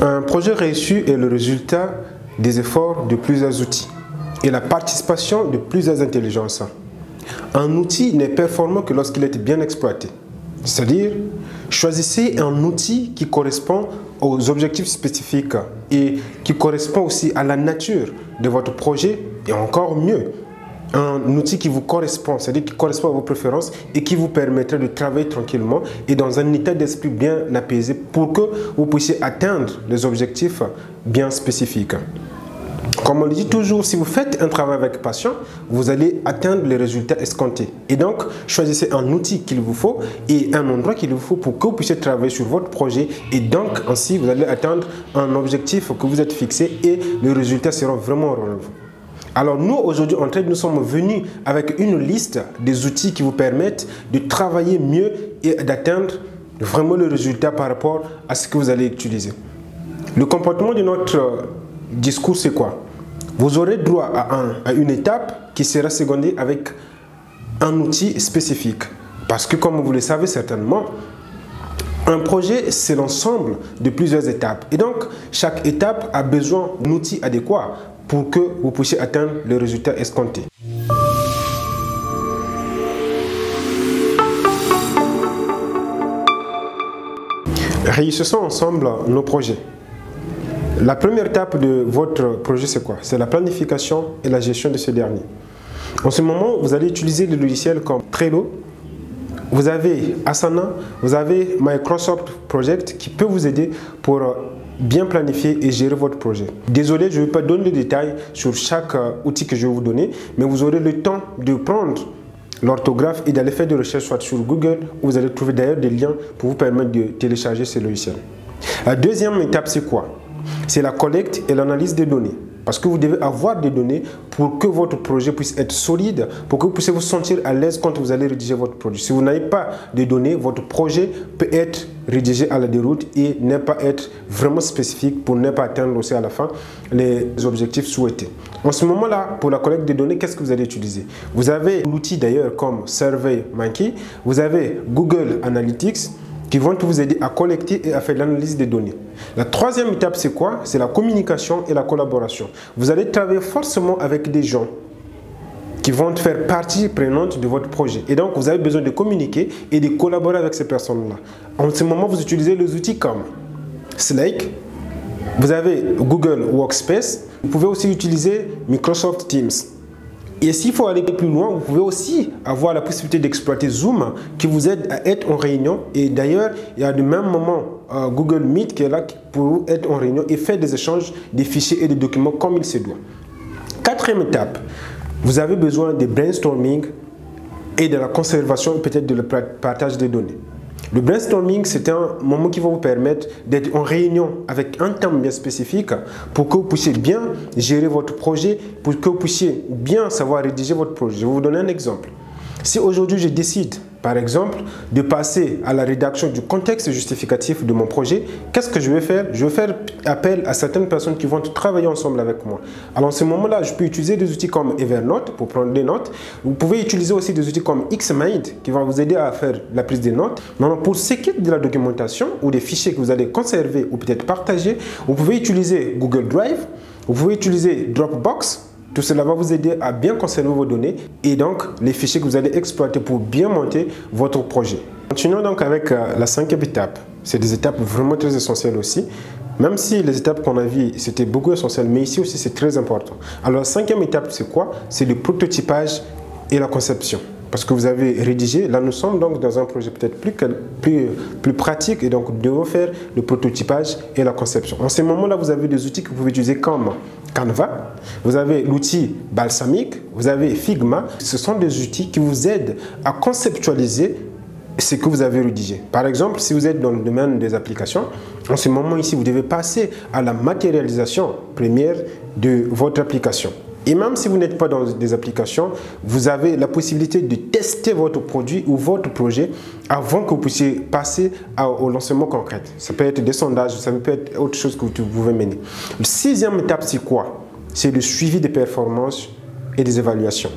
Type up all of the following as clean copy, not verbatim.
Un projet réussi est le résultat des efforts de plusieurs outils et la participation de plusieurs intelligences. Un outil n'est performant que lorsqu'il est bien exploité. C'est-à-dire, choisissez un outil qui correspond aux objectifs spécifiques et qui correspond aussi à la nature de votre projet et encore mieux, un outil qui vous correspond, c'est-à-dire qui correspond à vos préférences et qui vous permettrait de travailler tranquillement et dans un état d'esprit bien apaisé pour que vous puissiez atteindre les objectifs bien spécifiques. Comme on le dit toujours, si vous faites un travail avec passion, vous allez atteindre les résultats escomptés. Et donc, choisissez un outil qu'il vous faut et un endroit qu'il vous faut pour que vous puissiez travailler sur votre projet. Et donc, ainsi, vous allez atteindre un objectif que vous êtes fixé et les résultats seront vraiment relevés. Alors nous, aujourd'hui, en fait, nous sommes venus avec une liste des outils qui vous permettent de travailler mieux et d'atteindre vraiment le résultat par rapport à ce que vous allez utiliser. Le comportement de notre discours, c'est quoi? Vous aurez droit à une étape qui sera secondée avec un outil spécifique. Parce que comme vous le savez certainement, un projet, c'est l'ensemble de plusieurs étapes. Et donc, chaque étape a besoin d'un outil adéquat pour que vous puissiez atteindre le résultat escompté. Réussissons ensemble nos projets. La première étape de votre projet, c'est quoi? C'est la planification et la gestion de ce dernier. En ce moment, vous allez utiliser des logiciels comme Trello, vous avez Asana, vous avez Microsoft Project qui peut vous aider pour bien planifier et gérer votre projet. Désolé, je ne vais pas donner de détails sur chaque outil que je vais vous donner, mais vous aurez le temps de prendre l'orthographe et d'aller faire des recherches soit sur Google, où vous allez trouver d'ailleurs des liens pour vous permettre de télécharger ces logiciels. La deuxième étape, c'est quoi? C'est la collecte et l'analyse des données. Parce que vous devez avoir des données pour que votre projet puisse être solide, pour que vous puissiez vous sentir à l'aise quand vous allez rédiger votre projet. Si vous n'avez pas de données, votre projet peut être rédigé à la déroute et ne pas être vraiment spécifique pour ne pas atteindre aussi à la fin les objectifs souhaités. En ce moment-là, pour la collecte des données, qu'est-ce que vous allez utiliser? Vous avez l'outil d'ailleurs comme SurveyMonkey, vous avez Google Analytics, qui vont vous aider à collecter et à faire l'analyse des données. La troisième étape, c'est quoi? C'est la communication et la collaboration. Vous allez travailler forcément avec des gens qui vont faire partie prenante de votre projet. Et donc, vous avez besoin de communiquer et de collaborer avec ces personnes-là. En ce moment, vous utilisez les outils comme Slack, vous avez Google Workspace, vous pouvez aussi utiliser Microsoft Teams. Et s'il faut aller plus loin, vous pouvez aussi avoir la possibilité d'exploiter Zoom qui vous aide à être en réunion. Et d'ailleurs, il y a du même moment Google Meet qui est là pour être en réunion et faire des échanges des fichiers et des documents comme il se doit. Quatrième étape, vous avez besoin de brainstorming et de la conservation peut-être de le partage des données. Le brainstorming, c'est un moment qui va vous permettre d'être en réunion avec un thème bien spécifique pour que vous puissiez bien gérer votre projet, pour que vous puissiez bien savoir rédiger votre projet. Je vais vous donner un exemple. Si aujourd'hui je décide, par exemple, de passer à la rédaction du contexte justificatif de mon projet, qu'est-ce que je vais faire? Je vais faire appel à certaines personnes qui vont travailler ensemble avec moi. Alors, en ce moment-là, je peux utiliser des outils comme Evernote pour prendre des notes. Vous pouvez utiliser aussi des outils comme Xmind qui vont vous aider à faire la prise des notes. Maintenant, pour ce qui est de la documentation ou des fichiers que vous allez conserver ou peut-être partager, vous pouvez utiliser Google Drive, vous pouvez utiliser Dropbox. Tout cela va vous aider à bien conserver vos données et donc les fichiers que vous allez exploiter pour bien monter votre projet. Continuons donc avec la cinquième étape. C'est des étapes vraiment très essentielles aussi. Même si les étapes qu'on a vues, c'était beaucoup essentiel, mais ici aussi c'est très important. Alors la cinquième étape, c'est quoi? C'est le prototypage et la conception. Parce que vous avez rédigé, là nous sommes donc dans un projet peut-être plus pratique et donc nous devons faire le prototypage et la conception. En ce moment-là, vous avez des outils que vous pouvez utiliser comme Canva, vous avez l'outil Balsamiq, vous avez Figma. Ce sont des outils qui vous aident à conceptualiser ce que vous avez rédigé. Par exemple, si vous êtes dans le domaine des applications, en ce moment ici, vous devez passer à la matérialisation première de votre application. Et même si vous n'êtes pas dans des applications, vous avez la possibilité de tester votre produit ou votre projet avant que vous puissiez passer au lancement concret. Ça peut être des sondages, ça peut être autre chose que vous pouvez mener. La sixième étape, c'est quoi? C'est le suivi des performances et des évaluations.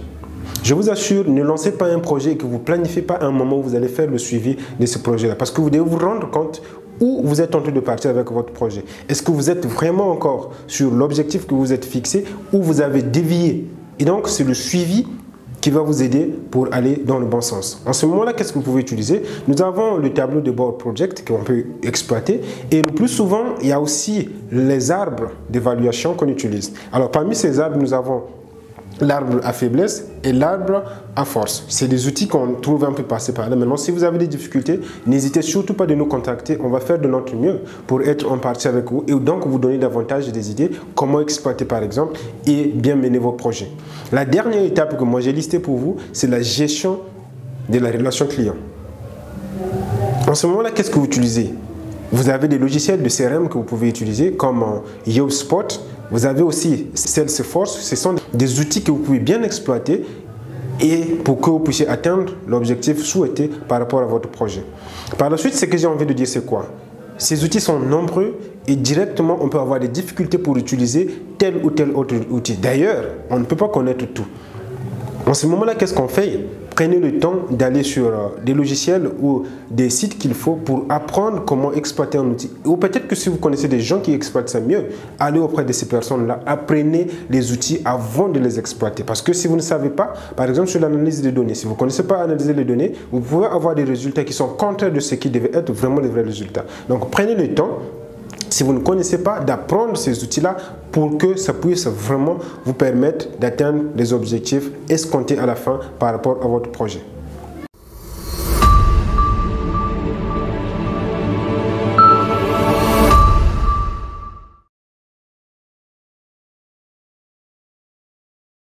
Je vous assure, ne lancez pas un projet et que vous ne planifiez pas un moment où vous allez faire le suivi de ce projet-là. Parce que vous devez vous rendre compte où vous êtes en train de partir avec votre projet. Est-ce que vous êtes vraiment encore sur l'objectif que vous êtes fixé ou vous avez dévié? Et donc, c'est le suivi qui va vous aider pour aller dans le bon sens. En ce moment-là, qu'est-ce que vous pouvez utiliser? Nous avons le tableau de bord project qu'on peut exploiter et le plus souvent, il y a aussi les arbres d'évaluation qu'on utilise. Alors, parmi ces arbres, nous avons l'arbre à faiblesse et l'arbre à force. C'est des outils qu'on trouve un peu passer par là. Maintenant, si vous avez des difficultés, n'hésitez surtout pas de nous contacter. On va faire de notre mieux pour être en partie avec vous et donc vous donner davantage des idées, comment exploiter par exemple et bien mener vos projets. La dernière étape que moi j'ai listée pour vous, c'est la gestion de la relation client. En ce moment-là, qu'est-ce que vous utilisez? Vous avez des logiciels de CRM que vous pouvez utiliser comme HubSpot. Vous avez aussi Salesforce. Ce sont des outils que vous pouvez bien exploiter et pour que vous puissiez atteindre l'objectif souhaité par rapport à votre projet. Par la suite, ce que j'ai envie de dire, c'est quoi? Ces outils sont nombreux et directement, on peut avoir des difficultés pour utiliser tel ou tel autre outil. D'ailleurs, on ne peut pas connaître tout. En ce moment-là, qu'est-ce qu'on fait? Prenez le temps d'aller sur des logiciels ou des sites qu'il faut pour apprendre comment exploiter un outil. Ou peut-être que si vous connaissez des gens qui exploitent ça mieux, allez auprès de ces personnes-là, apprenez les outils avant de les exploiter. Parce que si vous ne savez pas, par exemple sur l'analyse des données, si vous ne connaissez pas analyser les données, vous pouvez avoir des résultats qui sont contraires de ce qui devait être vraiment les vrais résultats. Donc prenez le temps, si vous ne connaissez pas, d'apprendre ces outils-là pour que ça puisse vraiment vous permettre d'atteindre les objectifs escomptés à la fin par rapport à votre projet.